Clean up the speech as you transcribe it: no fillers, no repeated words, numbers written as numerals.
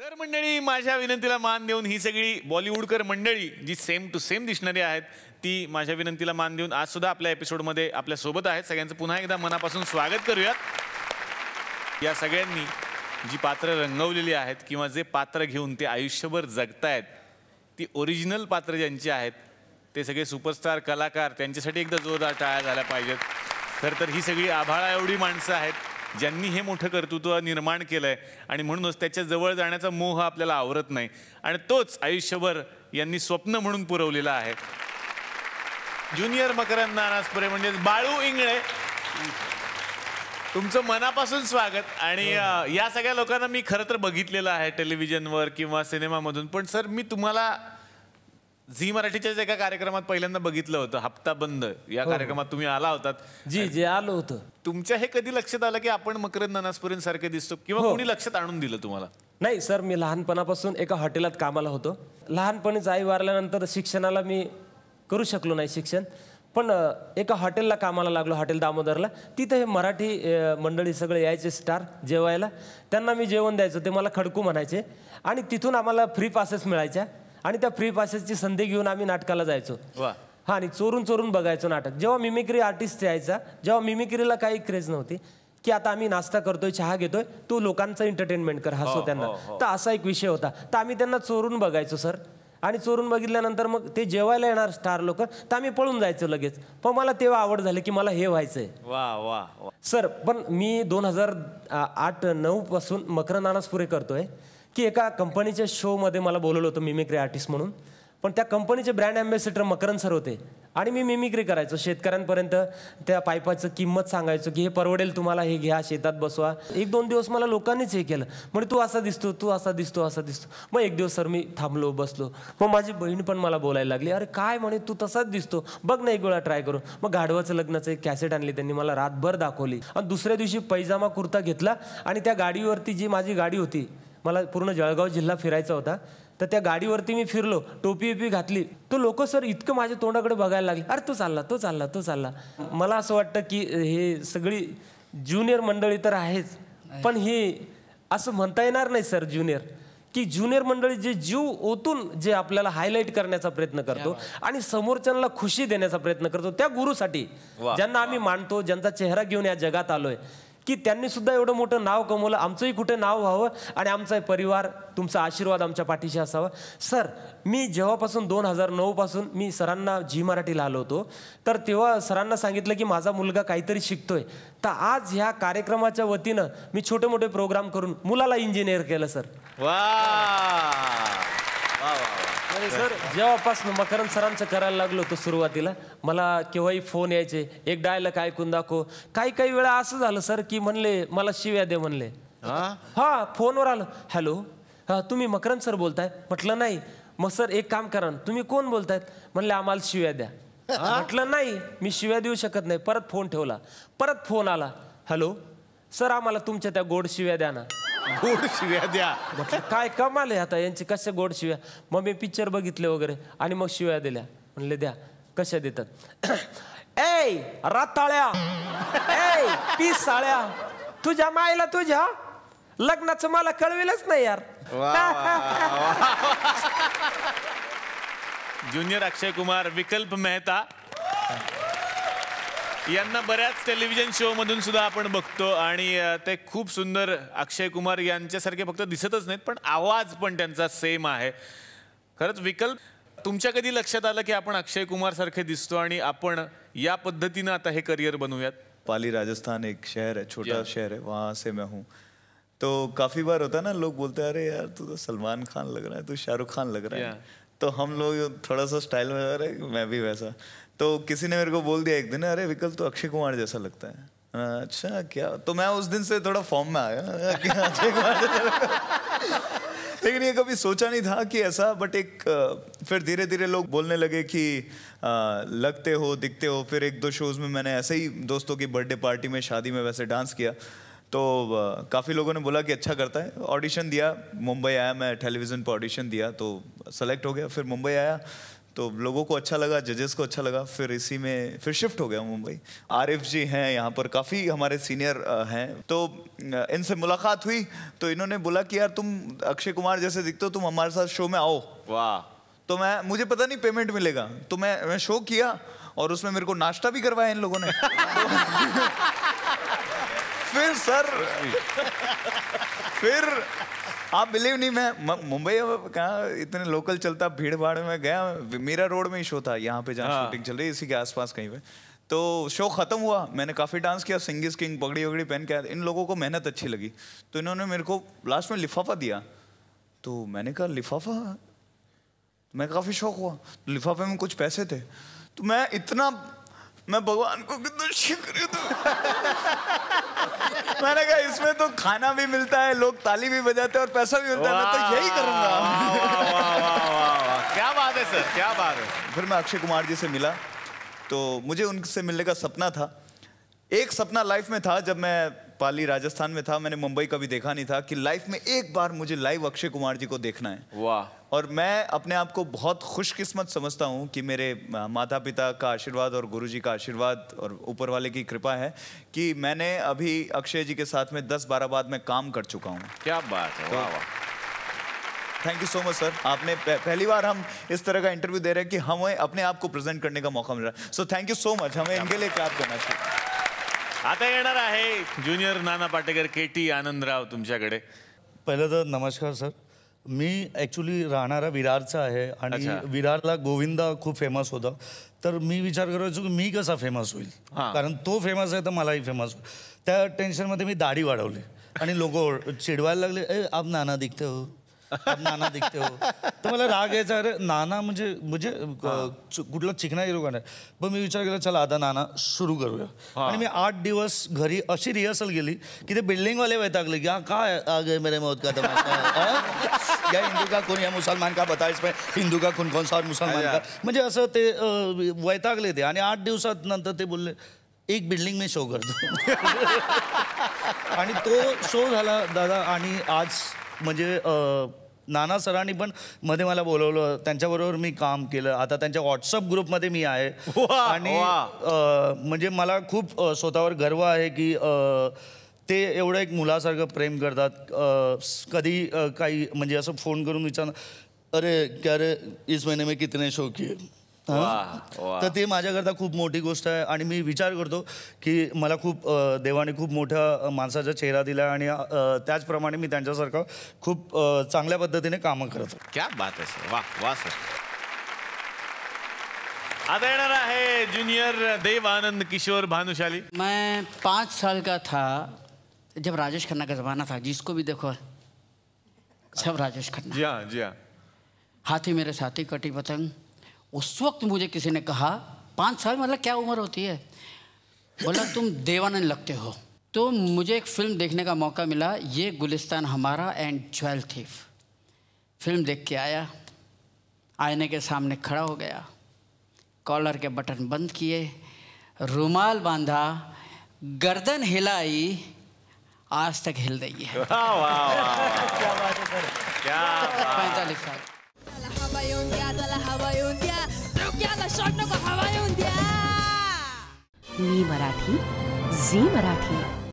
तर मंडळी, माझ्या विनंतीला मान देऊन ही सगळी बॉलिवूडकर मंडळी जी सेम टू सेम दिसणारी आहेत ती माझ्या विनंतीला मान देऊन आज सुद्धा आपल्या एपिसोडमध्ये आपल्या सोबत आहेत. सगळ्यांचं पुन्हा एकदा मनापासून स्वागत करूयात. या सगळ्यांनी जी पात्र रंगवलेली आहेत किंवा जे पात्र घेऊन ते आयुष्यभर जगतायत ती ओरिजिनल पात्र ज्यांची आहेत ते सगळे सुपरस्टार कलाकार, त्यांच्यासाठी एकदा जोरदार टाळ्या झाल्या पाहिजेत. खरं तर ही सगळी आभाळा एवढी माणसं आहेत ज्यांनी हे मोठं कर्तृत्व निर्माण केलंय आणि म्हणूनच त्याच्या जवळ जाण्याचा मोह आपल्याला आवरत नाही आणि तोच आयुष्यभर यांनी स्वप्न म्हणून पुरवलेला आहे. ज्युनियर मकरंद नानासपुरे म्हणजे बाळू इंगळे, तुमचं मनापासून स्वागत. आणि या सगळ्या लोकांना मी खरं तर बघितलेलं आहे टेलिव्हिजनवर किंवा सिनेमामधून, पण सर मी तुम्हाला झी मराठीच्याच एका कार्यक्रमात पहिल्यांदा बघितलं होतं. हप्ता बंद या कार्यक्रमात तुम्ही आला होतात. जी आलो होतं. तुमच्या हे कधी लक्षात आलं की आपण मकरंद नानासपुरेंसारखे दिसतो किंवा कोणी लक्षात आणून दिलं तुम्हाला? नाही सर, मी लहानपणापासून एका हॉटेलात कामाला होतो. लहानपणीच आई वारल्यानंतर शिक्षणाला मी करू शकलो नाही शिक्षण, पण एका हॉटेलला कामाला लागलो, हॉटेल दामोदरला. तिथं हे मराठी मंडळी सगळे यायचे स्टार जेवायला. त्यांना मी जेवण द्यायचो, ते मला खडकू म्हणायचे. आणि तिथून आम्हाला फ्री पासेस मिळायच्या आणि त्या फ्री पासेसची संधी घेऊन आम्ही नाटकाला जायचो. हा, आणि चोरून चोरून बघायचो नाटक. जेव्हा मिमिक्री आर्टिस्ट यायचा, जेव्हा मिमिक्रीला काही क्रेज नव्हती की आता आम्ही नाश्ता करतोय, चहा घेतोय, तू लोकांचं एंटरटेनमेंट कर, हसव त्यांना, तर असा एक विषय होता. तर आम्ही त्यांना चोरून बघायचो सर. आणि चोरून बघितल्यानंतर मग ते जेवायला येणार स्टार लोक, तर आम्ही पळून जायचो लगेच. पण मला तेव्हा आवड झाली की मला हे व्हायचंय. वा वा सर, पण मी 2008-09 पासून मकरंद नानासपुरे करतोय की एका कंपनीच्या शोमध्ये मला बोलवलं होतं मिमिक्री आर्टिस्ट म्हणून. पण त्या कंपनीचे ब्रँड अँबॅसेडर मकरंद सर होते आणि मी मिमिक्री करायचो. शेतकऱ्यांपर्यंत त्या पाईपाचं किंमत सांगायचो की हे परवडेल तुम्हाला, हे घ्या, शेतात बसवा. 1-2 दिवस मला लोकांनीच हे केलं, म्हणजे तू असा दिसतो, तू असा दिसतो, असा दिसतो. मग एक दिवस सर मी थांबलो, बसलो. मग माझी बहीण पण मला बोलायला लागली, अरे काय म्हणे, तू तसाच दिसतो, बघ ना एक वेळा ट्राय करून. मग गाढवाचं लग्नाचं एक कॅसेट आणली त्यांनी, मला रातभर दाखवली. आणि दुसऱ्या दिवशी पैजामा कुर्ता घेतला आणि त्या गाडीवरती, जी माझी गाडी होती, मला पूर्ण जळगाव जिल्हा फिरायचा होता, तर त्या गाडीवरती मी फिरलो, टोपी बिपी घातली. तो लोक सर इतकं माझ्या तोंडाकडे बघायला लागले, अरे तो चालला, तो चालला, तो चालला. मला असं वाटतं की हे सगळी ज्युनियर मंडळी तर आहेच, पण हे असं म्हणता येणार नाही सर ज्युनियर, की ज्युनियर मंडळी जे जीव ओतून जे आपल्याला हायलाईट करण्याचा प्रयत्न करतो आणि समोरच्यांना खुशी देण्याचा प्रयत्न करतो, त्या गुरुसाठी ज्यांना आम्ही मानतो, ज्यांचा चेहरा घेऊन या जगात आलोय, की त्यांनी सुद्धा एवढं मोठं नाव कमवलं. आमचंही कुठे नाव व्हावं आणि आमचा परिवार, तुमचा आशीर्वाद आमच्या पाठीशी असावा. सर, मी जेव्हापासून 2009 पासून मी सरांना झी मराठीला आलो होतो, तर तेव्हा सरांना सांगितलं की माझा मुलगा काहीतरी शिकतोय. तर आज ह्या कार्यक्रमाच्या वतीनं मी छोटे मोठे प्रोग्राम करून मुलाला इंजिनियर केलं सर. आणि सर, जेव्हापासून मकरंद सरांचं करायला लागलो होतो सुरुवातीला, मला केव्हाही फोन यायचे, एक डायलॉग ऐकून दाखव. काही वेळा असं झालं सर की म्हणले मला शिव्या दे म्हणले. हा, फोनवर आलं, हॅलो तुम्ही मकरंद सर बोलताय? म्हटलं नाही. मग सर एक काम करा, तुम्ही कोण बोलतायत? म्हणले आम्हाला शिव्या द्या. म्हटलं नाही, मी शिव्या देऊ शकत नाही. परत फोन ठेवला, परत फोन आला, हॅलो सर आम्हाला तुमच्या त्या गोड शिव्या द्या ना. गोड शिव्या द्या? म्हटलं काय कमाल आहे आता यांची, कशा गोड शिव्या. मग मी पिक्चर बघितले वगैरे आणि मग शिव्या दिल्या. म्हणले द्या. कशा देतात? ए राताळ्या, ए पिसाळ्या, तुझ्या मायला तुझ्या लग्नाचं मला कळविलंच नाही यार. ज्युनियर अक्षय कुमार, विकल्प मेहता यांना बऱ्याच टेलिव्हिजन शो मधून सुद्धा आपण बघतो आणि ते खूप सुंदर. अक्षय कुमार यांच्यासारखे फक्त दिसतच नाहीत, पण आवाज पण त्यांचा सेम आहे. खरंच विकल्प, तुमच्या कधी लक्षात आलं की आपण अक्षय कुमार सारखे दिसतो आणि आपण या पद्धतीनं आता हे करियर बनवूयात? पाली राजस्थान एक शहर है, छोटा शहर है, वहाँ से मैं हूँ. तो काफ़ी बार होता है ना, लोग बोलते हैं अरे यार तू तो सलमान खान लग रहा है, तू शाहरुख खान लग रहा है. तो हम लोग थोड़ा सा स्टाइल में, अरे मैं भी वैसा. तो किसी ने मेरे को बोल दिया एक दिन, अरे विकल्प तो अक्षय कुमार जैसा लगता है. अच्छा क्या? तो मैं उस दिन से थोड़ा फॉर्म में आया कि अक्षय कुमार लेकिन ये कभी सोचा नहीं था कि ऐसा. बट एक फिर धीरे धीरे लोग बोलने लगे कि लगते हो, दिखते हो. फिर 1-2 शोज़ में मैंने ऐसे ही दोस्तों की बर्थडे पार्टी में, शादी में वैसे डांस किया, तो काफ़ी लोगों ने बोला कि अच्छा करता है. ऑडिशन दिया, मुंबई आया, मैं टेलीविज़न पर ऑडिशन दिया तो सेलेक्ट हो गया. फिर मुंबई आया तो लोगों को अच्छा लगा, जजेस को अच्छा लगा, फिर इसी में फिर शिफ्ट हो गया मुंबई। आरिफ जी हैं यहाँ पर, काफ़ी हमारे सीनियर हैं, तो इनसे मुलाकात हुई तो इन्होंने बोला कि यार तुम अक्षय कुमार जैसे दिखते हो, तुम हमारे साथ शो में आओ। वाह। तो मुझे पता नहीं पेमेंट मिलेगा, तो मैं शो किया और उसमें मेरे को नाश्ता भी करवाया इन लोगों ने। फिर सर फिर आप बिलीव नहीं, मैं मुंबई कहाँ इतने लोकल चलता, भीड़ भाड़ में गया, मीरा रोड में ही शो था यहाँ पे जहाँ शूटिंग चल रही है, इसी के आसपास कहीं पे। तो शो खत्म हुआ, मैंने काफ़ी डांस किया, सिंग इज किंग पगड़ी वगड़ी पहन के आया। इन लोगों को मेहनत अच्छी लगी तो इन्होंने मेरे को लास्ट में लिफाफा दिया। तो मैंने कहा लिफाफा, मैं काफ़ी शौक हुआ। लिफाफे में कुछ पैसे थे, तो मैं भगवान को कितना शुक्रिया दूं। मैंने कहा इसमें तो खाना भी मिलता है, लोग ताली भी बजाते हैं और पैसा भी मिलता है, मैं तो यही करूंगा। क्या बात है सर, क्या बात है। फिर मैं अक्षय कुमार जी से मिला, तो मुझे उनसे मिलने का सपना था। एक सपना लाइफ में था, जब मैं पाली राजस्थान में था, मैंने मुंबई कभी देखा नहीं था, कि लाइफ में एक बार मुझे लाइव अक्षय कुमार जी को देखना है। वाह। और मैं अपने आप को बहुत खुशकिस्मत समझता हूँ कि मेरे माता पिता का आशीर्वाद और गुरुजी का आशीर्वाद और ऊपर वाले की कृपा है कि मैंने अभी अक्षय जी के साथ में 10-12 बार मैं काम कर चुका हूँ। क्या बात है, वाह वाह। Thank you so much sir. आपने पहली बार हम इस तरह का इंटरव्यू दे रहे हैं कि हमें अपने आप को प्रेजेंट करने का मौका मिल रहा है। So thank you so much, हमें इनके लिए क्लैप करना चाहिए। आता येणार आहे ज्युनियर नाना पाटेकर, KT आनंदराव तुमच्याकडे। पहिलं तर नमस्कार सर, मी ॲक्च्युली राहणारा विरारचा आहे आणि विरारला गोविंदा खूप फेमस होता, तर मी विचार करायचो की मी कसा फेमस होईल, कारण तो फेमस आहे तर मलाही फेमस होईल। त्या टेन्शनमध्ये मी दाढी वाढवली आणि लोक चिडवायला लागले, ए आप नाना दिखते हो, आप नाना दिखते हो। तर मला राग यायचा, अरे नाना म्हणजे कुठला चिकना हिरो का नाही। पण मी विचार केला चला आता नाना सुरू करूया, आणि मी 8 दिवस घरी अशी रिहर्सल केली की ते बिल्डिंगवाले वैतागले की काय आ गए मेरे मौत का तमाशा, या हिंदू का खून या मुसलमान का बता, इसमें हिंदू का खून कौन सा और मुसलमान का, म्हणजे असं ते वैतागले ते। आणि 8 दिवसात नंतर ते बोलले एक बिल्डिंग में शो करतो। आणि तो शो झाला दादा, आणि आज म्हणजे नाना सरांनी पण मध्ये मला बोलवलं, त्यांच्याबरोबर मी काम केलं, आता त्यांच्या व्हॉट्सअप ग्रुपमध्ये मी आहे। आणि म्हणजे मला खूप स्वतःवर गर्व आहे की ते एवढं एक मुलासारखं प्रेम करतात। कधी काही म्हणजे असं फोन करून विचारणार, अरे क्या रे इस महीने में कितने शो किए, तर ते माझ्याकरता खूप मोठी गोष्ट आहे। आणि मी विचार करतो की मला खूप देवाने खूप मोठ्या माणसाचा चेहरा दिला, आणि त्याचप्रमाणे मी त्यांच्यासारखं खूप चांगल्या पद्धतीने कामं करतो। क्या बात है सर, वाह वाह सर। आता येणार आहे ज्युनियर देव आनंद किशोर भानुशाली। मैं 5 साल का था जब राजेश खन्ना का ज़माना था, जिसको भी देखो सब राजेश खन्ना। जी हाँ, जी हाँ। हाथी मेरे साथी कटी पतंग। उस वक्त मुझे किसी ने कहा, 5 साल मतलब क्या उम्र होती है, बोला तुम देवानंद लगते हो। तो मुझे एक फ़िल्म देखने का मौका मिला, ये गुलिस्तान हमारा एंड ज्वेल थीफ। फिल्म देख के आया, आईने के सामने खड़ा हो गया, कॉलर के बटन बंद किए, रुमाल बांधा, गर्दन हिलाई, आज तक हिल रही है। वाह वाह वाह, क्या बात है सर, क्या 45 साल। हवा येऊन द्या, त्याला हवा येऊन द्या, डोक्याला शॉट नको, हवा येऊन द्या। मी मराठी, झी मराठी।